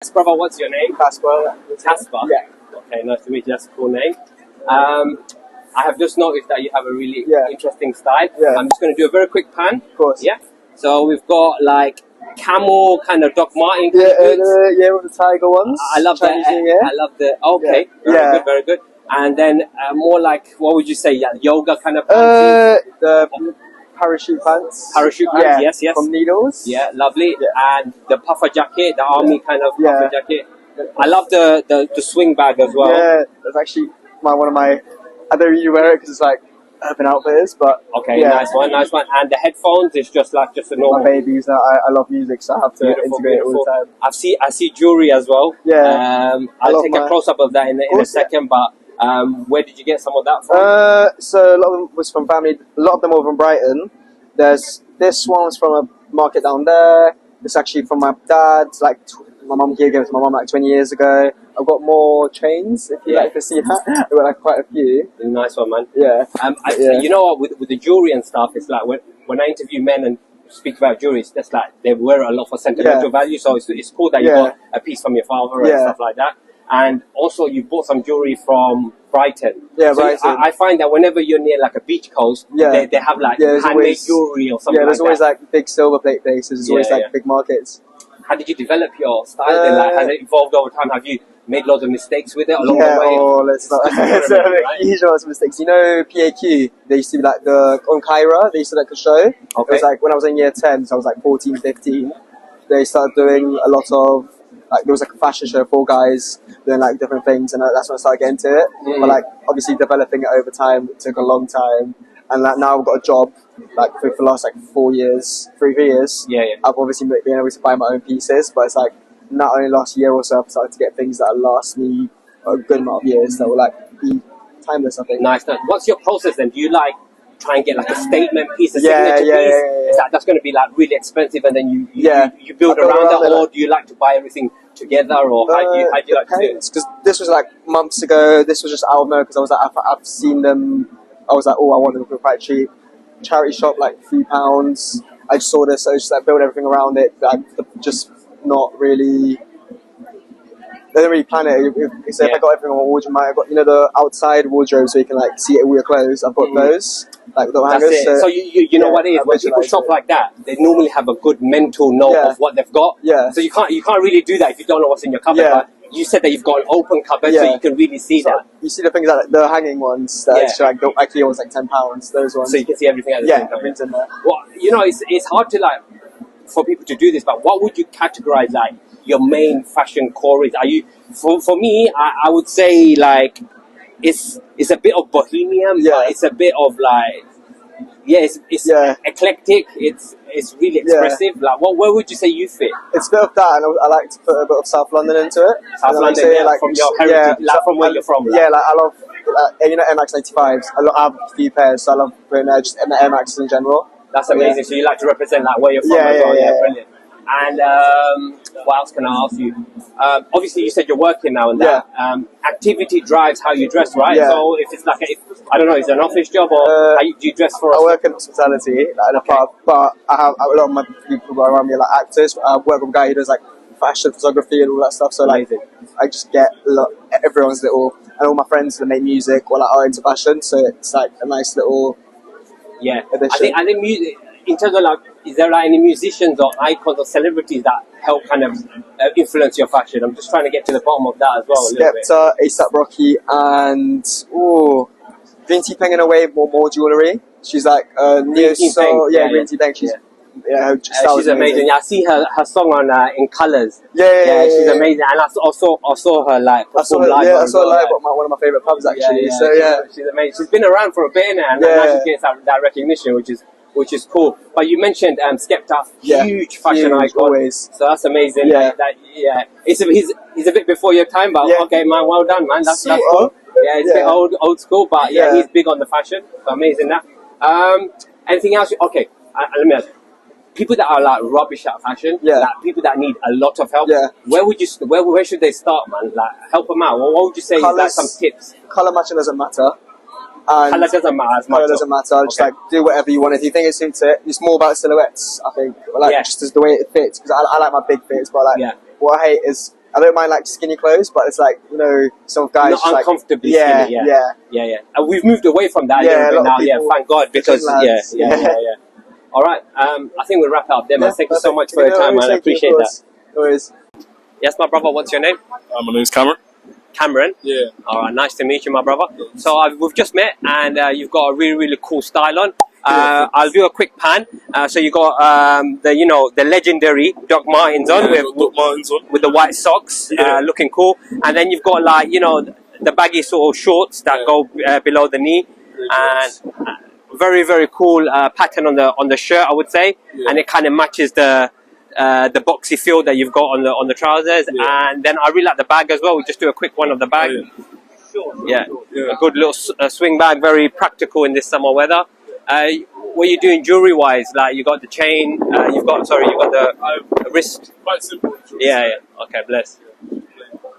Yes, brother, what's your name? Casper. Casper? Yeah. Okay, nice to meet you. That's a cool name. I have just noticed that you have a really interesting style. Yeah. I'm just going to do a very quick pan. Of course. Yeah. So we've got like camel kind of Doc Martin Yeah, boots. with the tiger ones. I love that. I love the. Okay. Yeah. Very good. Very good. And then more like, what would you say? Yeah, yoga kind of pants. The parachute pants. Parachute pants. Yes. From Needles. Yeah, lovely. Yeah. And the puffer jacket, the army kind of puffer Yeah. jacket. I love the swing bag as well. Yeah, that's actually one of my. I don't really wear it because it's like Urban Outfitters, but okay, nice one. And the headphones is just a normal. My babies. I love music, so I have to integrate it all the time. I see jewelry as well. Yeah, I'll take a close up of that in a second. But where did you get some of that from? So a lot of them was from family. A lot of them were from Brighton. There's this one's from a market down there. It's actually from my dad's. Like my mum gave it to my mum like 20 years ago. I've got more chains, if you like to see that. I've got like quite a few. Nice one, man. Yeah. You know what? With the jewelry and stuff, it's like when I interview men and speak about jewelry, it's just like they wear a lot for sentimental value. So it's cool that you got a piece from your father and stuff like that. And also, you bought some jewelry from Brighton. Yeah, so Brighton. I find that whenever you're near like a beach coast, they have like handmade jewelry or something like that. Yeah, there's always like big silver plate places. There's always like big markets. How did you develop your style then? Like, has it evolved over time? Have you made loads of mistakes with it along the way? Oh, let's not. Huge amounts of mistakes. You know, PAQ, they used to be like on Kyra, they used to like a show. Okay. It was like when I was in year 10, so I was like 14, 15. They started doing a lot of, like, there was like a fashion show for guys doing like different things, and that's when I started getting into it. But like, obviously developing it over time took a long time. And like now I've got a job, like for the last like 3 years. I've obviously been able to buy my own pieces, but it's like not only last year or so I've started to get things that last me a good amount of years that will like be timeless, I think. Nice. What's your process then? Do you like try and get like a statement piece, a signature piece? Is that's going to be like really expensive, and then you build around that, or do you like to buy everything together, or how do you like to do it? Because this was like months ago. This was just out of nowhere because I was like I've seen them. I was like, I want them to be quite cheap. Charity shop, like £3. I just saw this, so I just like built everything around it. Just not really. They don't really plan it. If I got everything on my wardrobe, I got the outside wardrobe so you can like see it with your clothes. I've got those, like the hangers. So you know what it is when people shop like that, they normally have a good mental note of what they've got. Yeah. So you can't really do that if you don't know what's in your cupboard. Yeah. But you said that you've got an open cupboard, so you can really see that. You see the things like the hanging ones that actually was like £10. Those ones. So you can see everything at the same time. Everything's in there. Well, it's hard to like for people to do this, but what would you categorize like your main fashion core is? Are you for me? I would say like it's a bit of bohemian, but it's a bit of like it's eclectic. It's really expressive. Like where would you say you fit? It's a bit of that, and I like to put a bit of South London into it. South London, from your heritage, from where you're from. Yeah, like I love Air Max 95s. I have a few pairs, so I love putting just Air Maxes in general. That's amazing. So you like to represent like where you're from as well. Yeah, brilliant. And what else can I ask you? Obviously, you said you're working now, and that activity drives how you dress, right? Yeah. So if it's like I don't know, is it an office job or do you dress for? I work in hospitality, like in a pub, but I have a lot of my people around me are like actors. I work with a guy who does like fashion photography and all that stuff. So like, I just get everyone's little, and all my friends that make music or like are into fashion. So it's like a nice little addition. I think music. In terms of like, is there like any musicians or icons or celebrities that help kind of influence your fashion? I'm just trying to get to the bottom of that as well. Skepta, A$AP Rocky, and Green Tea Peng in a way, more jewellery. She's like Green Tea Peng. She's she's amazing. I see her song on In Colours. She's amazing. And I saw her like perform live. I saw her live at one of my favourite pubs actually. She's amazing. She's been around for a bit now, and now she gets that recognition, which is cool. But you mentioned Skepta, huge fashion icon. Always. So that's amazing. He's a bit before your time, but okay, man, well done, man. That's cool. Yeah, it's a bit old school, but he's big on the fashion. So amazing that. Anything else? Okay, let me ask. People that are like rubbish at fashion, like people that need a lot of help. Where should they start, man? Like help them out. What would you say is like some tips? Colour matching doesn't matter. Colour doesn't matter as much. Colour doesn't matter. Just like do whatever you want. If you think it suits it, it's more about silhouettes. I think, just as the way it fits. Because I like my big fits, but what I hate is I don't mind like skinny clothes, but it's like, you know, some guys not just, uncomfortably like, skinny. Yeah. And we've moved away from that a little bit now. Yeah, thank God, because yeah. All right, I think we'll wrap it up there, man. Thank you so much for your time, man. I appreciate that. No worries. Yes, my brother. What's your name? My name's Cameron. Cameron? Yeah. All right, nice to meet you, my brother. So we've just met, and you've got a really cool style on. I'll do a quick pan. So you got the legendary Doc Martens on, with the white socks, looking cool. And then you've got like the baggy sort of shorts that go below the knee, and very cool pattern on the shirt, I would say, and it kind of matches the boxy feel that you've got on the trousers. And then I really like the bag as well. We just do a quick one of the bag. A good little swing bag, very practical in this summer weather. What are you doing jewelry wise? Like you got the chain, you've got the wrist. Quite simple. Yeah. Okay, bless.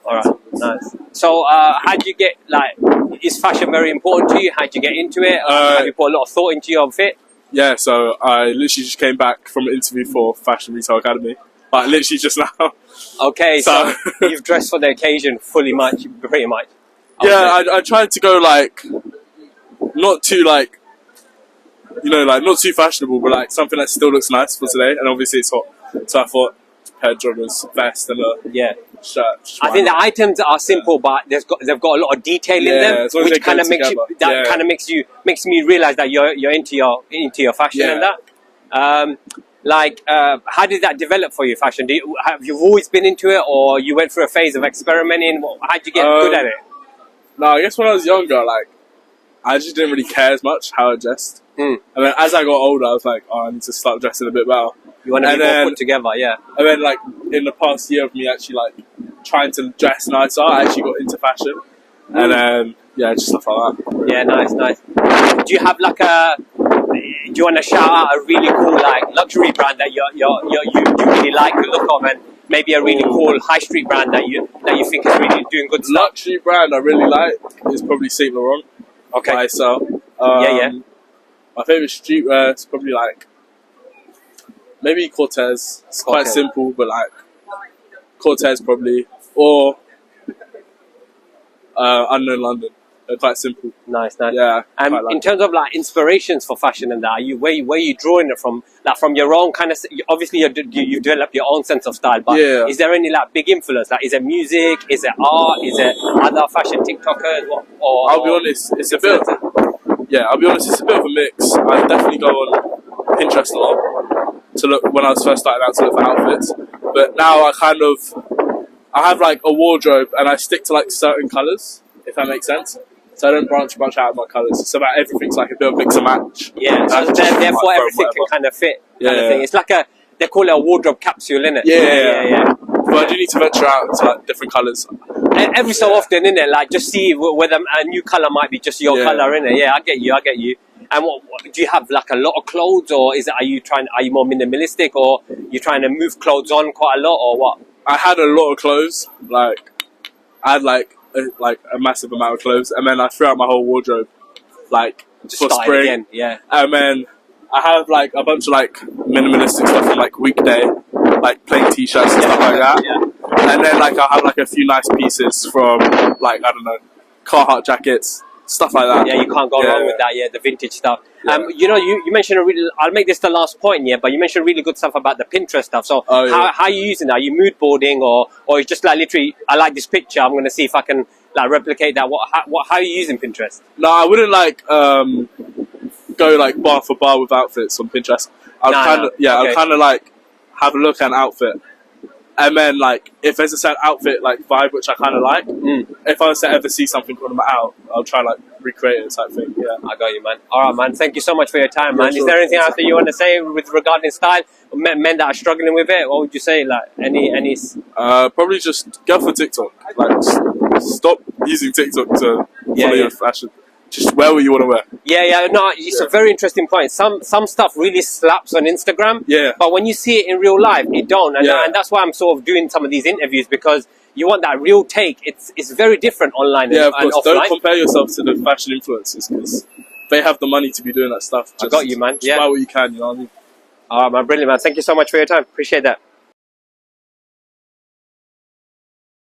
All right, nice. So how do you get, like, is fashion very important to you? How do you get into it? Have you put a lot of thought into your outfit? Yeah, so I literally just came back from an interview for Fashion Retail Academy, like literally just now. Okay, so you've dressed for the occasion pretty much. Yeah, I tried to go like not too like not too fashionable, but like something that still looks nice for today. And obviously it's hot, so I thought a pair of joggers, vest, and a shirt. I think the items are simple, but they've got a lot of detail in them, which kind of makes me realize that you're into your fashion and that. How did that develop for you, fashion? Have you always been into it, or you went through a phase of experimenting? How did you get good at it? No, I guess when I was younger, like I just didn't really care as much how I dressed. And then as I got older, I was like, I need to start dressing a bit better. You want to be more put together, yeah. And then, like, in the past year of me actually, like, trying to dress nicer, I actually got into fashion. And then, just stuff like that. Yeah, nice. Do you have, like, do you want to shout out a really cool, like, luxury brand that you really like the look of, and maybe a really cool high street brand that you think is really doing good stuff? Luxury brand I really like is probably Saint Laurent. Okay. Myself. My favourite streetwear is probably, like, maybe Cortez. It's quite simple, but like Cortez probably, or Unknown London. They're quite simple. Nice. Yeah. And in terms of like inspirations for fashion and that, where are you drawing it from? Like from your own kind of. Obviously, you develop your own sense of style. But is there any like big influence? Like, is it music? Is it art? Is it other fashion TikTokers? I'll be honest. It's a bit. I'll be honest. It's a bit of a mix. I definitely go on Pinterest a lot to look when I was first starting out to look for outfits, but now I have like a wardrobe and I stick to like certain colours, if that makes sense. So I don't branch much out of my colours. It's about everything's like a bit of mix and match. Yeah, so therefore everything can kind of fit. Kind of thing. It's like they call it a wardrobe capsule, innit? Yeah. But I do need to venture out to like different colours. Every so often, innit? Like just see whether a new colour might be just your colour, innit? Yeah, I get you. And what do you have, like a lot of clothes, or are you more minimalistic, or you trying to move clothes on quite a lot, or what? I had a lot of clothes, like I had like a massive amount of clothes, and then I threw out my whole wardrobe, like just for spring. Again, And then I have like a bunch of like minimalistic stuff from like weekday, like plain t-shirts and stuff like that. Yeah. And then like I have like a few nice pieces from like I don't know, Carhartt jackets. Stuff like that. Yeah, you can't go wrong with that. Yeah, the vintage stuff. Yeah. You mentioned I'll make this the last point. Yeah, but you mentioned really good stuff about the Pinterest stuff. So how are you using that? Are you mood boarding, or it's just like literally? I like this picture. I'm going to see if I can like replicate that. How are you using Pinterest? No, I wouldn't like go like bar for bar with outfits on Pinterest. I'll kind of like have a look at an outfit. And then, like, if there's a certain outfit, like, vibe, which I kind of like, if I was to ever see something when I'm out, I'll try, like, recreate it type thing, I got you, man. All right, man. Thank you so much for your time, man. Is there anything else that you want to say regarding style? Men that are struggling with it, what would you say? Like, any... Probably just go for TikTok. Like, stop using TikTok to follow your fashion. Just wear what you want to wear. No, it's a very interesting point. Some stuff really slaps on Instagram, but when you see it in real life, it don't. And that's why I'm sort of doing some of these interviews, because you want that real take. It's very different online and of course. offline. Don't compare yourself to the fashion influencers, because they have the money to be doing that stuff. I got you, man. Just buy what you can, you know what I mean? All right, man. Brilliant, man. Thank you so much for your time. Appreciate that.